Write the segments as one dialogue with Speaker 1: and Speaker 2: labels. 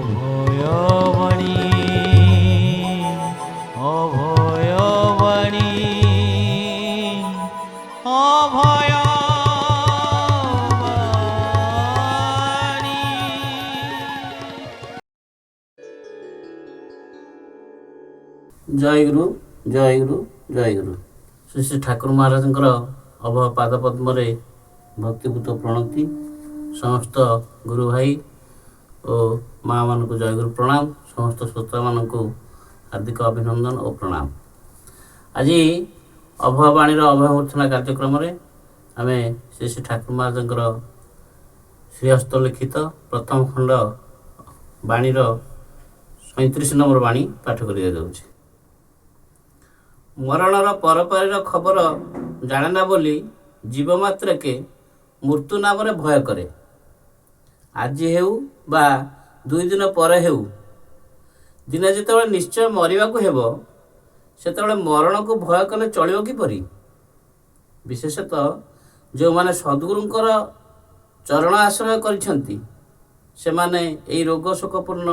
Speaker 1: অভয়বাণী অভয়বাণী অভয়বাণী।
Speaker 2: ଜୟ ଗୁରୁ ଜୟ ଗୁରୁ ଜୟ ଗୁରୁ। ଶ୍ରୀ ଶ୍ରୀ ଠାକୁର ମହାରାଜଙ୍କର ଅଭୟ ପାଦ ପଦ୍ମରେ ଭକ୍ତିଭୂତ ପ୍ରଣତି। ସମସ୍ତ ଗୁରୁ ଭାଇ ଓ ମା ମାନଙ୍କୁ ଜୟ ଗୁରୁ ପ୍ରଣାମ। ସମସ୍ତ ଶ୍ରୋତାମାନଙ୍କୁ ହାର୍ଦ୍ଦିକ ଅଭିନନ୍ଦନ ଓ ପ୍ରଣାମ। ଆଜି ଅଭୟବାଣୀର ଅଭୟମୂର୍ଚ୍ଛନା କାର୍ଯ୍ୟକ୍ରମରେ ଆମେ ଶ୍ରୀ ଶ୍ରୀ ଠାକୁର ମହାରାଜଙ୍କର ଶ୍ରୀହସ୍ତ ଲିଖିତ ପ୍ରଥମ ଖଣ୍ଡ ବାଣୀର 37 ନମ୍ବର ବାଣୀ ପାଠ କରିବାକୁ ଯାଉଛି। ମରଣର ପରପାରିର ଖବର ଜାଣେନା ବୋଲି ଜୀବ ମାତ୍ରକେ ମୃତ୍ୟୁ ନାମରେ ଭୟ କରେ। ଆଜି ହେଉ ବା 2 ଦିନ ପରେ ହେଉ, ଦିନେ ଯେତେବେଳେ ନିଶ୍ଚୟ ମରିବାକୁ ହେବ, ସେତେବେଳେ ମରଣକୁ ଭୟ କଲେ ଚଳିବ କିପରି? ବିଶେଷତଃ ଯେଉଁମାନେ ସଦ୍ଗୁରୁଙ୍କର ଚରଣ ଆଶ୍ରୟ କରିଛନ୍ତି, ସେମାନେ ଏହି ରୋଗ ଶୋକପୂର୍ଣ୍ଣ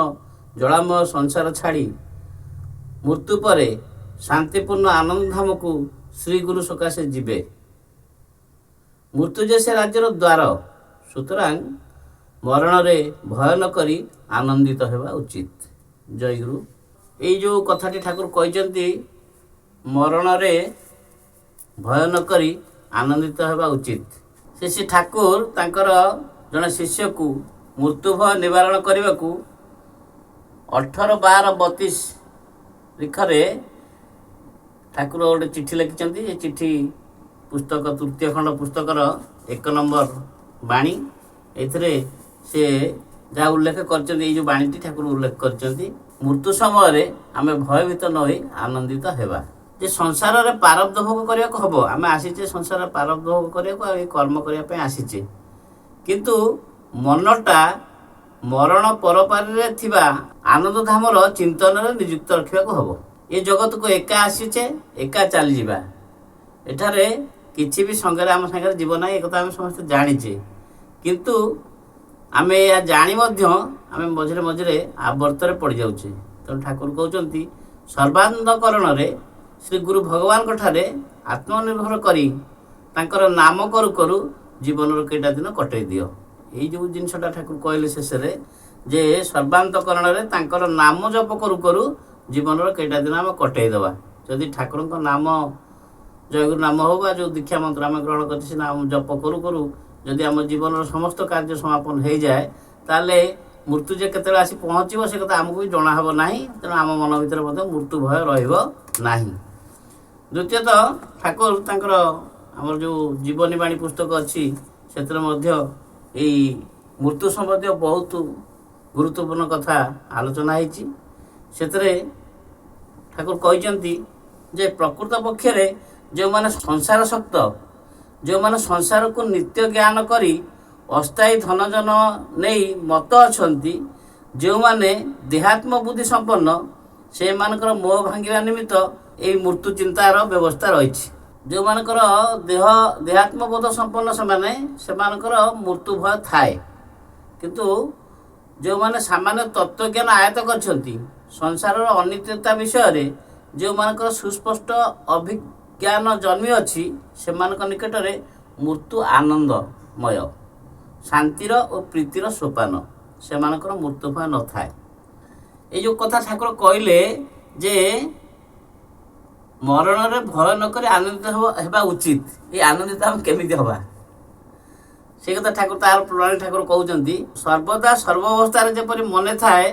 Speaker 2: ଜଳାମୟ ସଂସାର ଛାଡ଼ି ମୃତ୍ୟୁ ପରେ ଶାନ୍ତିପୂର୍ଣ୍ଣ ଆନନ୍ଦଧାମକୁ ଶ୍ରୀଗୁରୁ ସକାଶେ ଯିବେ। ମୃତ୍ୟୁ ଯେ ସେ ରାଜ୍ୟର ଦ୍ୱାର, ସୁତରାଂ ମରଣରେ ଭୟ ନ କରି ଆନନ୍ଦିତ ହେବା ଉଚିତ। ଜୟ ଗୁରୁ। ଏଇ ଯେଉଁ କଥାଟି ଠାକୁର କହିଛନ୍ତି, ମରଣରେ ଭୟ ନ କରି ଆନନ୍ଦିତ ହେବା ଉଚିତ। ଶ୍ରୀ ଠାକୁର ତାଙ୍କର ଜଣେ ଶିଷ୍ୟକୁ ମୃତ୍ୟୁ ଭୟ ନିବାରଣ କରିବାକୁ 18-12-32 ଲେଖରେ ଠାକୁର ଗୋଟେ ଚିଠି ଲେଖିଛନ୍ତି। ଏ ଚିଠି ପୁସ୍ତକ 3ୟ ଖଣ୍ଡ ପୁସ୍ତକର 1 ନମ୍ବର ବାଣୀ। ଏଥିରେ ସେ ଯାହା ଉଲ୍ଲେଖ କରିଛନ୍ତି, ଏଇ ଯେଉଁ ବାଣୀଟି ଠାକୁର ଉଲ୍ଲେଖ କରିଛନ୍ତି, ମୃତ୍ୟୁ ସମୟରେ ଆମେ ଭୟଭୀତ ନ ହୋଇ ଆନନ୍ଦିତ ହେବା। ଯେ ସଂସାରରେ ପ୍ରାରବ୍ଧ ଭୋଗ କରିବାକୁ ହେବ, ଆମେ ଆସିଛେ ସଂସାରରେ ପ୍ରାରବ୍ଧ ଭୋଗ କରିବାକୁ, ଆଉ ଏ କର୍ମ କରିବା ପାଇଁ ଆସିଛେ। କିନ୍ତୁ ମନଟା ମରଣ ପରପାରିରେ ଥିବା ଆନନ୍ଦଧାମର ଚିନ୍ତନରେ ନିଯୁକ୍ତ ରଖିବାକୁ ହେବ। ଏ ଜଗତକୁ ଏକା ଆସିଛେ, ଏକା ଚାଲିଯିବା। ଏଠାରେ କିଛି ବି ସଙ୍ଗରେ ଆମ ସାଙ୍ଗରେ ଯିବ ନାହିଁ, ଏକଥା ଆମେ ସମସ୍ତେ ଜାଣିଛେ। କିନ୍ତୁ ଆମେ ଏହା ଜାଣି ମଧ୍ୟ ଆମେ ମଝିରେ ମଝିରେ ଆବର୍ତ୍ତରେ ପଡ଼ିଯାଉଛେ। ତେଣୁ ଠାକୁର କହୁଛନ୍ତି, ସର୍ବାନ୍ତକରଣରେ ଶ୍ରୀ ଗୁରୁ ଭଗବାନଙ୍କ ଠାରେ ଆତ୍ମନିର୍ଭର କରି ତାଙ୍କର ନାମ କରୁ କରୁ ଜୀବନର କେଇଟା ଦିନ କଟେଇ ଦିଅ। ଏଇ ଯେଉଁ ଜିନିଷଟା ଠାକୁର କହିଲେ ଶେଷରେ, ଯେ ସର୍ବାନ୍ତକରଣରେ ତାଙ୍କର ନାମ ଜପ କରୁ କରୁ ଜୀବନର କେଇଟା ଦିନ ଆମେ କଟେଇ ଦେବା। ଯଦି ଠାକୁରଙ୍କ ନାମ, ଜୟଗୁରୁ ନାମ ହେଉ ବା ଯେଉଁ ଦୀକ୍ଷା ମନ୍ତ୍ର ଆମେ ଗ୍ରହଣ କରିଛି, ସେ ନାମ ଜପ କରୁ କରୁ ଯଦି ଆମ ଜୀବନର ସମସ୍ତ କାର୍ଯ୍ୟ ସମାପନ ହୋଇଯାଏ, ତାହେଲେ ମୃତ୍ୟୁ ଯେ କେତେବେଳେ ଆସି ପହଞ୍ଚିବ ସେ କଥା ଆମକୁ ବି ଜଣା ହେବ ନାହିଁ। ତେଣୁ ଆମ ମନ ଭିତରେ ମଧ୍ୟ ମୃତ୍ୟୁ ଭୟ ରହିବ ନାହିଁ। ଦ୍ୱିତୀୟତଃ ଠାକୁର ତାଙ୍କର ଆମର ଯେଉଁ ଜୀବନୀ ବାଣୀ ପୁସ୍ତକ ଅଛି, ସେଥିରେ ମଧ୍ୟ ଏଇ ମୃତ୍ୟୁ ସମ୍ବନ୍ଧୀୟ ବହୁତ ଗୁରୁତ୍ୱପୂର୍ଣ୍ଣ କଥା ଆଲୋଚନା ହେଇଛି। ସେଥିରେ ଠାକୁର କହିଛନ୍ତି ଯେ ପ୍ରକୃତ ପକ୍ଷରେ ଯେଉଁମାନେ ସଂସାରସକ୍ତ, ଯେଉଁମାନେ ସଂସାରକୁ ନିତ୍ୟ ଜ୍ଞାନ କରି ଅସ୍ଥାୟୀ ଧନଜନ ନେଇ ମତ ଅଛନ୍ତି, ଯେଉଁମାନେ ଦେହାତ୍ମ ବୁଦ୍ଧି ସମ୍ପନ୍ନ, ସେମାନଙ୍କର ମୋହ ଭାଙ୍ଗିବା ନିମିତ୍ତ ଏହି ମୃତ୍ୟୁ ଚିନ୍ତାର ବ୍ୟବସ୍ଥା ରହିଛି। ଯେଉଁମାନଙ୍କର ଦେହାତ୍ମବୋଧ ସମ୍ପନ୍ନ ସେମାନଙ୍କର ମୃତ୍ୟୁ ଭୟ ଥାଏ। କିନ୍ତୁ ଯେଉଁମାନେ ସାମାନ୍ୟ ତତ୍ତ୍ୱଜ୍ଞାନ ଆୟତ୍ତ କରିଛନ୍ତି, ସଂସାରର ଅନିତ୍ୟତା ବିଷୟରେ ଯେଉଁମାନଙ୍କର ସୁସ୍ପଷ୍ଟ ଅଭିଜ୍ଞାନ ଜନ୍ମି ଅଛି, ସେମାନଙ୍କ ନିକଟରେ ମୃତ୍ୟୁ ଆନନ୍ଦମୟ, ଶାନ୍ତିର ଓ ପ୍ରୀତିର ସୋପାନ। ସେମାନଙ୍କର ମୃତ୍ୟୁ ଭୟ ନଥାଏ। ଏଇ ଯେଉଁ କଥା ଠାକୁର କହିଲେ ଯେ ମରଣରେ ଭୟ ନ କରି ଆନନ୍ଦିତ ହେବା ଉଚିତ, ଏଇ ଆନନ୍ଦିତ ଆମେ କେମିତି ହେବା ସେ କଥା ଠାକୁର ତାର ପ୍ରଣାଳୀ ଠାକୁର କହୁଛନ୍ତି। ସର୍ବଦା ସର୍ବାବସ୍ଥାରେ ଯେପରି ମନେ ଥାଏ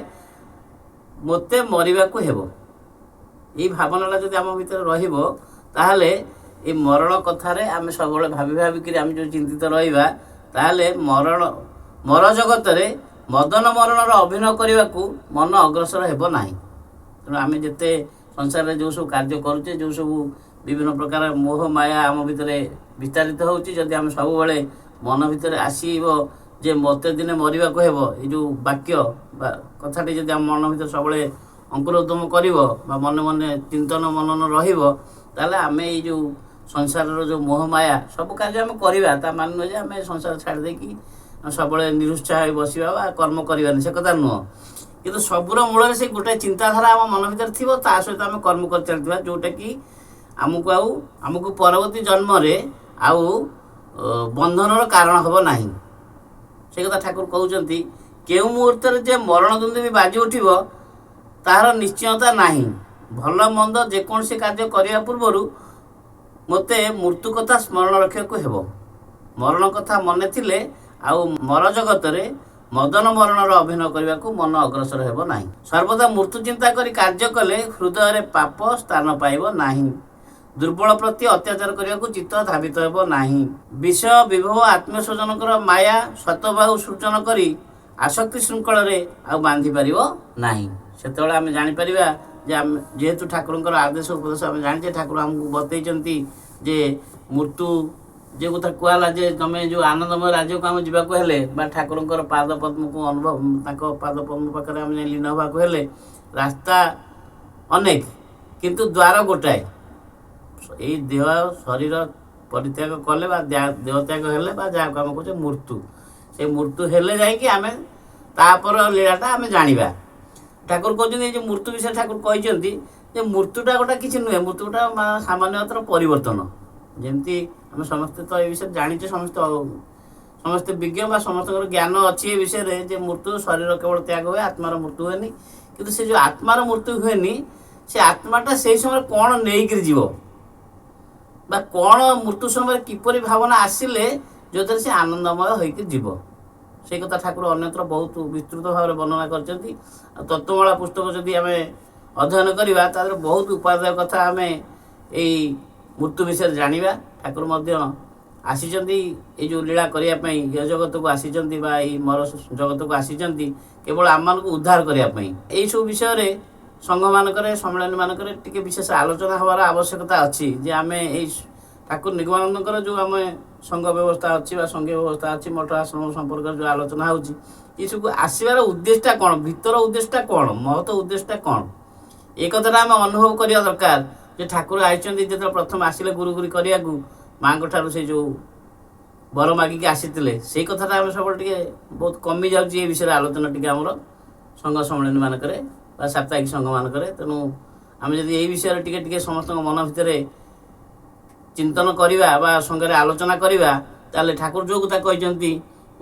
Speaker 2: ମୋତେ ମରିବାକୁ ହେବ, ଏଇ ଭାବନାଟା ଯଦି ଆମ ଭିତରେ ରହିବ, ତାହେଲେ এই ମରଣ କଥାରେ ଆମେ ସବୁବେଳେ ଭାବି ଭାବିକିରି ଆମେ ଯେଉଁ ଚିନ୍ତିତ ରହିବା, ତାହେଲେ ମର ଜଗତରେ ମଦନ ମରଣର ଅଭିନୟ କରିବାକୁ ମନ ଅଗ୍ରସର ହେବ ନାହିଁ। ତେଣୁ ଆମେ ଯେତେ ସଂସାରରେ ଯେଉଁ ସବୁ କାର୍ଯ୍ୟ କରୁଛେ, ଯେଉଁ ସବୁ ବିଭିନ୍ନ ପ୍ରକାର ମୋହ ମାୟା ଆମ ଭିତରେ ବିସ୍ତାରିତ ହେଉଛି, ଯଦି ଆମେ ସବୁବେଳେ ମନ ଭିତରେ ଆସିବ ଯେ ମୋତେ ଦିନେ ମରିବାକୁ ହେବ, ଏଇ ଯେଉଁ ବାକ୍ୟ ବା କଥାଟି ଯଦି ଆମ ମନ ଭିତରେ ସବୁବେଳେ ଅଙ୍କୁରୋଦ୍ଗମ କରିବ ବା ମନେ ମନେ ଚିନ୍ତନ ମନନ ରହିବ, ତାହେଲେ ଆମେ ଏଇ ଯେଉଁ ସଂସାରର ଯେଉଁ ମୋହମାୟା ସବୁ କାର୍ଯ୍ୟ ଆମେ କରିବା। ତା ମାନେ ନୁହେଁ ଯେ ଆମେ ସଂସାର ଛାଡ଼ି ଦେଇକି ସବୁବେଳେ ନିରୁତ୍ସାହ ହୋଇ ବସିବା ବା କର୍ମ କରିବାନି, ସେ କଥା ନୁହଁ। କିନ୍ତୁ ସବୁର ମୂଳରେ ସେ ଗୋଟାଏ ଚିନ୍ତାଧାରା ଆମ ମନ ଭିତରେ ଥିବ, ତା ସହିତ ଆମେ କର୍ମ କରି ଚାଲିଥିବା, ଯେଉଁଟାକି ଆମକୁ ପରବର୍ତ୍ତୀ ଜନ୍ମରେ ଆଉ ବନ୍ଧନର କାରଣ ହେବ ନାହିଁ। ସେ କଥା ଠାକୁର କହୁଛନ୍ତି, କେଉଁ ମୁହୂର୍ତ୍ତରେ ଯେ ମରଣ ଦୁନ୍ଦୁ ବି ବାଜି ଉଠିବ ତାହାର ନିଶ୍ଚୟତା ନାହିଁ। ଭଲ ମନ୍ଦ ଯେକୌଣସି କାର୍ଯ୍ୟ କରିବା ପୂର୍ବରୁ ମୋତେ ମୃତ୍ୟୁ କଥା ସ୍ମରଣ ରଖିବାକୁ ହେବ। ମରଣ କଥା ମନେ ଥିଲେ ଆଉ ମର ଜଗତରେ ମଦନ ମରଣର ଅଭିନୟ କରିବାକୁ ମନ ଅଗ୍ରସର ହେବ ନାହିଁ। ସର୍ବଦା ମୃତ୍ୟୁ ଚିନ୍ତା କରି କାର୍ଯ୍ୟ କଲେ ହୃଦୟରେ ପାପ ସ୍ଥାନ ପାଇବ ନାହିଁ। ଦୁର୍ବଳ ପ୍ରତି ଅତ୍ୟାଚାର କରିବାକୁ ଚିତ୍ତ ଧାବିତ ହେବ ନାହିଁ। ବିଷୟ ବିଭବ ଆତ୍ମୀୟ ସ୍ୱଜନଙ୍କର ମାୟା ଶତବାହୁ ସୃଜନ କରି ଆସକ୍ତି ଶୃଙ୍ଖଳରେ ଆଉ ବାନ୍ଧି ପାରିବ ନାହିଁ। ସେତେବେଳେ ଆମେ ଜାଣିପାରିବା ଯେ ଆମେ ଯେହେତୁ ଠାକୁରଙ୍କର ଆଦେଶ ଉପଦେଶ ଆମେ ଜାଣିଛେ, ଠାକୁର ଆମକୁ ବତେଇଛନ୍ତି ଯେ ମୃତ୍ୟୁ ଯେ କଥା କୁହାହେଲା ଯେ ତମେ ଯେଉଁ ଆନନ୍ଦମୟ ରାଜ୍ୟକୁ ଆମେ ଯିବାକୁ ହେଲେ ବା ଠାକୁରଙ୍କର ପାଦ ପଦ୍ମକୁ ଅନୁଭବ, ତାଙ୍କ ପାଦ ପଦ୍ମ ପାଖରେ ଆମେ ଲୀନ ହେବାକୁ ହେଲେ ରାସ୍ତା ଅନେକ, କିନ୍ତୁ ଦ୍ୱାର ଗୋଟାଏ। ଏଇ ଦେହ ଶରୀର ପରିତ୍ୟାଗ କଲେ ବା ଦେହ ତ୍ୟାଗ ହେଲେ ବା ଯାହାକୁ ଆମେ କହୁଛେ ମୃତ୍ୟୁ, ସେ ମୃତ୍ୟୁ ହେଲେ ଯାଇକି ଆମେ ତାପର ଲୀଳାଟା ଆମେ ଜାଣିବା। ଠାକୁର କହୁଛନ୍ତି ଏଇ ଯେଉଁ ମୃତ୍ୟୁ ବିଷୟରେ ଠାକୁର କହିଛନ୍ତି ଯେ ମୃତ୍ୟୁଟା ଗୋଟେ କିଛି ନୁହେଁ, ମୃତ୍ୟୁଟା ସାମାନ୍ୟତର ପରିବର୍ତ୍ତନ। ଯେମିତି ଆମେ ସମସ୍ତେ ତ ଏ ବିଷୟରେ ଜାଣିଛେ, ସମସ୍ତେ ବିଜ୍ଞ ବା ସମସ୍ତଙ୍କର ଜ୍ଞାନ ଅଛି ଏ ବିଷୟରେ ଯେ ମୃତ୍ୟୁ ଶରୀର କେବଳ ତ୍ୟାଗ ହୁଏ, ଆତ୍ମାର ମୃତ୍ୟୁ ହୁଏନି। କିନ୍ତୁ ସେ ଯେଉଁ ଆତ୍ମାର ମୃତ୍ୟୁ ହୁଏନି, ସେ ଆତ୍ମାଟା ସେଇ ସମୟରେ କ'ଣ ନେଇକରି ଯିବ ବା କ'ଣ ମୃତ୍ୟୁ ସମୟରେ କିପରି ଭାବନା ଆସିଲେ ଯେଉଁଥିରେ ସେ ଆନନ୍ଦମୟ ହୋଇକି ଯିବ, ସେଇ କଥା ଠାକୁର ଅନ୍ୟତ୍ର ବହୁତ ବିସ୍ତୃତ ଭାବରେ ବର୍ଣ୍ଣନା କରିଛନ୍ତି। ଆଉ ତତ୍ତ୍ୱମାଳା ପୁସ୍ତକ ଯଦି ଆମେ ଅଧ୍ୟୟନ କରିବା ତା ଦେହରେ ବହୁତ ଉପାଦେୟ କଥା ଆମେ ଏଇ ମୃତ୍ୟୁ ବିଷୟରେ ଜାଣିବା। ଠାକୁର ମଧ୍ୟ ଆସିଛନ୍ତି ଏଇ ଯେଉଁ ଲୀଳା କରିବା ପାଇଁ, ଏ ଜଗତକୁ ଆସିଛନ୍ତି ବା ଏଇ ମର ଜଗତକୁ ଆସିଛନ୍ତି କେବଳ ଆମମାନଙ୍କୁ ଉଦ୍ଧାର କରିବା ପାଇଁ। ଏଇସବୁ ବିଷୟରେ ସଂଘମାନଙ୍କରେ ସମ୍ମିଳନୀମାନଙ୍କରେ ଟିକେ ବିଶେଷ ଆଲୋଚନା ହେବାର ଆବଶ୍ୟକତା ଅଛି ଯେ ଆମେ ଏଇ ଠାକୁର ନିଗମାନନ୍ଦଙ୍କର ଯେଉଁ ଆମେ ସଂଘ ବ୍ୟବସ୍ଥା ଅଛି ବା ସଂଘୀୟ ବ୍ୟବସ୍ଥା ଅଛି, ମଠ ଆଶ୍ରମ ସମ୍ପର୍କରେ ଯେଉଁ ଆଲୋଚନା ହେଉଛି, ଏସବୁ ଆସିବାର ଉଦ୍ଦେଶ୍ୟଟା କ'ଣ, ଭିତର ଉଦ୍ଦେଶ୍ୟଟା କ'ଣ, ମହତ ଉଦ୍ଦେଶ୍ୟଟା କ'ଣ, ଏ କଥାଟା ଆମେ ଅନୁଭବ କରିବା ଦରକାର। ଯେ ଠାକୁର ଆସିଛନ୍ତି ଯେତେବେଳେ ପ୍ରଥମେ ଆସିଲେ ଗୁରୁଗୁରି କରିବାକୁ ମାଆଙ୍କ ଠାରୁ ସେ ଯେଉଁ ବର ମାଗିକି ଆସିଥିଲେ, ସେଇ କଥାଟା ଆମେ ସବୁବେଳେ ଟିକେ ବହୁତ କମିଯାଉଛି ଏ ବିଷୟରେ ଆଲୋଚନା ଟିକେ ଆମର ସଂଘ ସମ୍ମିଳନୀମାନଙ୍କରେ ବା ସାପ୍ତାହିକ ସଂଘମାନଙ୍କରେ। ତେଣୁ ଆମେ ଯଦି ଏଇ ବିଷୟରେ ଟିକେ ଟିକେ ସମସ୍ତଙ୍କ ମନ ଭିତରେ ଚିନ୍ତନ କରିବା ବା ସଂଘରେ ଆଲୋଚନା କରିବା, ତାହେଲେ ଠାକୁର ଯେଉଁ କଥା କହିଛନ୍ତି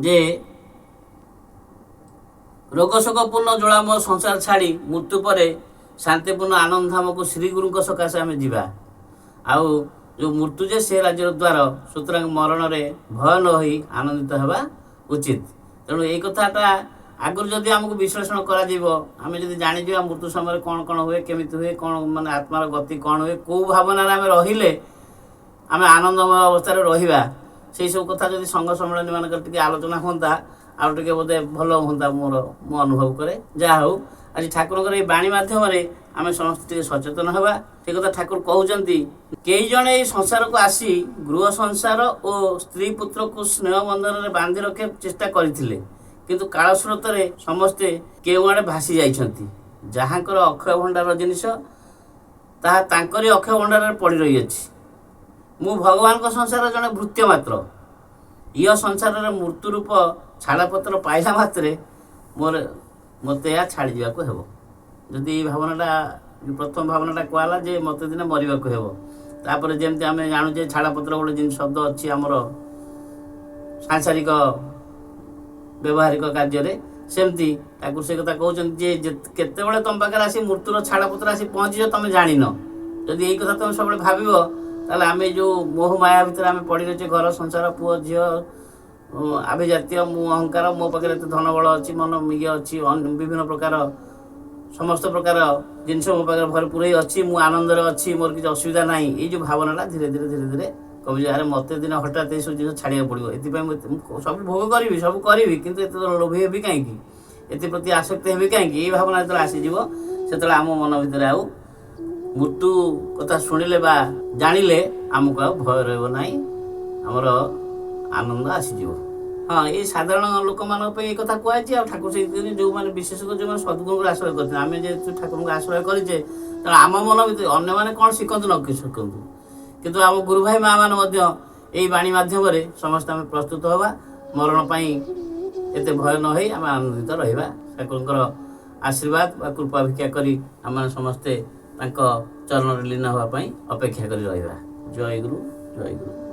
Speaker 2: ଯେ ରୋଗଶୋକପୂର୍ଣ୍ଣ ଜ୍ୱାଳାମୟ ସଂସାର ଛାଡ଼ି ମୃତ୍ୟୁ ପରେ ଶାନ୍ତିପୂର୍ଣ୍ଣ ଆନନ୍ଦ ଧାମକୁ ଶ୍ରୀଗୁରୁଙ୍କ ସକାଶେ ଆମେ ଯିବା। ଆଉ ଯେଉଁ ମୃତ୍ୟୁ ଯେ ସେ ରାଜ୍ୟର ଦ୍ୱାର, ସୁତରାଂ ମରଣରେ ଭୟ ନ ହୋଇ ଆନନ୍ଦିତ ହେବା ଉଚିତ। ତେଣୁ ଏଇ କଥାଟା ଆଗରୁ ଯଦି ଆମକୁ ବିଶ୍ଳେଷଣ କରାଯିବ, ଆମେ ଯଦି ଜାଣିଯିବା ମୃତ୍ୟୁ ସମୟରେ କ'ଣ କ'ଣ ହୁଏ, କେମିତି ହୁଏ, କ'ଣ ମାନେ ଆତ୍ମାର ଗତି କ'ଣ ହୁଏ, କେଉଁ ଭାବନାରେ ଆମେ ରହିଲେ ଆମେ ଆନନ୍ଦମୟ ଅବସ୍ଥାରେ ରହିବା, ସେହିସବୁ କଥା ଯଦି ସଂଘ ସମ୍ମିଳନୀମାନଙ୍କରେ ଟିକେ ଆଲୋଚନା ହୁଅନ୍ତା ଆଉ ଟିକେ ବୋଧେ ଭଲ ହୁଅନ୍ତା ମୁଁ ଅନୁଭବ କରେ। ଯାହା ହେଉ ଆଜି ଠାକୁରଙ୍କର ଏଇ ବାଣୀ ମାଧ୍ୟମରେ ଆମେ ସମସ୍ତେ ଟିକେ ସଚେତନ ହେବା। ସେ କଥା ଠାକୁର କହୁଛନ୍ତି, କେହି ଜଣେ ଏଇ ସଂସାରକୁ ଆସି ଗୃହ ସଂସାର ଓ ସ୍ତ୍ରୀ ପୁତ୍ରକୁ ସ୍ନେହ ବନ୍ଧନରେ ବାନ୍ଧି ରଖିବାକୁ ଚେଷ୍ଟା କରିଥିଲେ, କିନ୍ତୁ କାଳ ସ୍ରୋତରେ ସମସ୍ତେ କେଉଁଆଡ଼େ ଭାସି ଯାଇଛନ୍ତି। ଯାହାଙ୍କର ଅକ୍ଷୟ ଭଣ୍ଡାର ଜିନିଷ ତାହା ତାଙ୍କରି ଅକ୍ଷୟ ଭଣ୍ଡାରରେ ପଡ଼ି ରହିଅଛି। ମୁଁ ଭଗବାନଙ୍କ ସଂସାର ଜଣେ ଭୃତ୍ୟ ମାତ୍ର। ଇହ ସଂସାରରେ ମୃତ୍ୟୁ ରୂପ ଛାଡ଼ପତ୍ର ପାଇଲା ମାତ୍ରେ ମୋତେ ଏହା ଛାଡ଼ିଯିବାକୁ ହେବ। ଯଦି ଏଇ ଭାବନାଟା, ପ୍ରଥମ ଭାବନାଟା କୁହାହେଲା ଯେ ମୋତେ ଦିନେ ମରିବାକୁ ହେବ, ତାପରେ ଯେମିତି ଆମେ ଜାଣୁଛେ ଛାଡ଼ପତ୍ର ଗୋଟେ ଜିନିଷ ଶବ୍ଦ ଅଛି ଆମର ସାଂସାରିକ ବ୍ୟବହାରିକ କାର୍ଯ୍ୟରେ, ସେମିତି ଠାକୁର ସେ କଥା କହୁଛନ୍ତି ଯେ କେତେବେଳେ ତମ ପାଖରେ ଆସି ମୃତ୍ୟୁର ଛାଡ଼ପତ୍ର ଆସି ପହଞ୍ଚିଛ ତମେ ଜାଣିନ। ଯଦି ଏଇ କଥା ତମେ ସବୁବେଳେ ଭାବିବ, ତାହେଲେ ଆମେ ଯେଉଁ ମୋହ ମାୟା ଭିତରେ ଆମେ ପଡ଼ି ରହିଛେ, ଘର ସଂସାର ପୁଅ ଝିଅ ଆଭିଜାତୀୟ, ମୁଁ ଅହଙ୍କାର, ମୋ ପାଖରେ ଏତେ ଧନବଳ ଅଛି, ମନ ଇଏ ଅଛି, ବିଭିନ୍ନ ପ୍ରକାର ସମସ୍ତ ପ୍ରକାର ଜିନିଷ ମୋ ପାଖରେ ଭରପୁର ହେଇ ଅଛି, ମୁଁ ଆନନ୍ଦରେ ଅଛି, ମୋର କିଛି ଅସୁବିଧା ନାହିଁ। ଏଇ ଯେଉଁ ଭାବନାଟା ଧୀରେ ଧୀରେ ଧୀରେ ଧୀରେ କମିଯିବ। ଆରେ ମୋତେ ଦିନ ହଠାତ୍ ଏଇସବୁ ଜିନିଷ ଛାଡ଼ିବାକୁ ପଡ଼ିବ, ଏଥିପାଇଁ ମୁଁ ସବୁ ଭୋଗ କରିବି, ସବୁ କରିବି, କିନ୍ତୁ ଏତେ ଲୋଭୀ ହେବି କାହିଁକି, ଏଥିପ୍ରତି ଆସକ୍ତି ହେବି କାହିଁକି, ଏଇ ଭାବନା ଯେତେବେଳେ ଆସିଯିବ ସେତେବେଳେ ଆମ ମନ ଭିତରେ ଆଉ ମୃତ୍ୟୁ କଥା ଶୁଣିଲେ ବା ଜାଣିଲେ ଆମକୁ ଆଉ ଭୟ ରହିବ ନାହିଁ, ଆମର ଆନନ୍ଦ ଆସିଯିବ। ହଁ, ଏଇ ସାଧାରଣ ଲୋକମାନଙ୍କ ପାଇଁ ଏଇ କଥା କୁହାଯାଇଛି। ଆଉ ଠାକୁର ସେଇଥିପାଇଁ ଯେଉଁମାନେ ବିଶେଷ କରି ଯେଉଁମାନେ ସଦ୍ଗୁରୁଙ୍କୁ ଆଶ୍ରୟ କରିଛନ୍ତି, ଆମେ ଯେହେତୁ ଠାକୁରଙ୍କୁ ଆଶ୍ରୟ କରିଛେ, ତେଣୁ ଆମ ମନ ଭିତରେ ଅନ୍ୟମାନେ କ'ଣ ଶିଖନ୍ତୁ ନ ଶିଖନ୍ତୁ, କିନ୍ତୁ ଆମ ଗୁରୁ ଭାଇ ମା' ମାନେ ମଧ୍ୟ ଏଇ ବାଣୀ ମାଧ୍ୟମରେ ସମସ୍ତେ ଆମେ ପ୍ରସ୍ତୁତ ହେବା, ମରଣ ପାଇଁ ଏତେ ଭୟ ନ ହୋଇ ଆମେ ଆନନ୍ଦିତ ରହିବା। ଠାକୁରଙ୍କର आशीर्वाद व कृपा भिक्षा करी आम समस्ते चरण लीन होगापी अपेक्षा कर रहा। जय गुरु जय गुरु।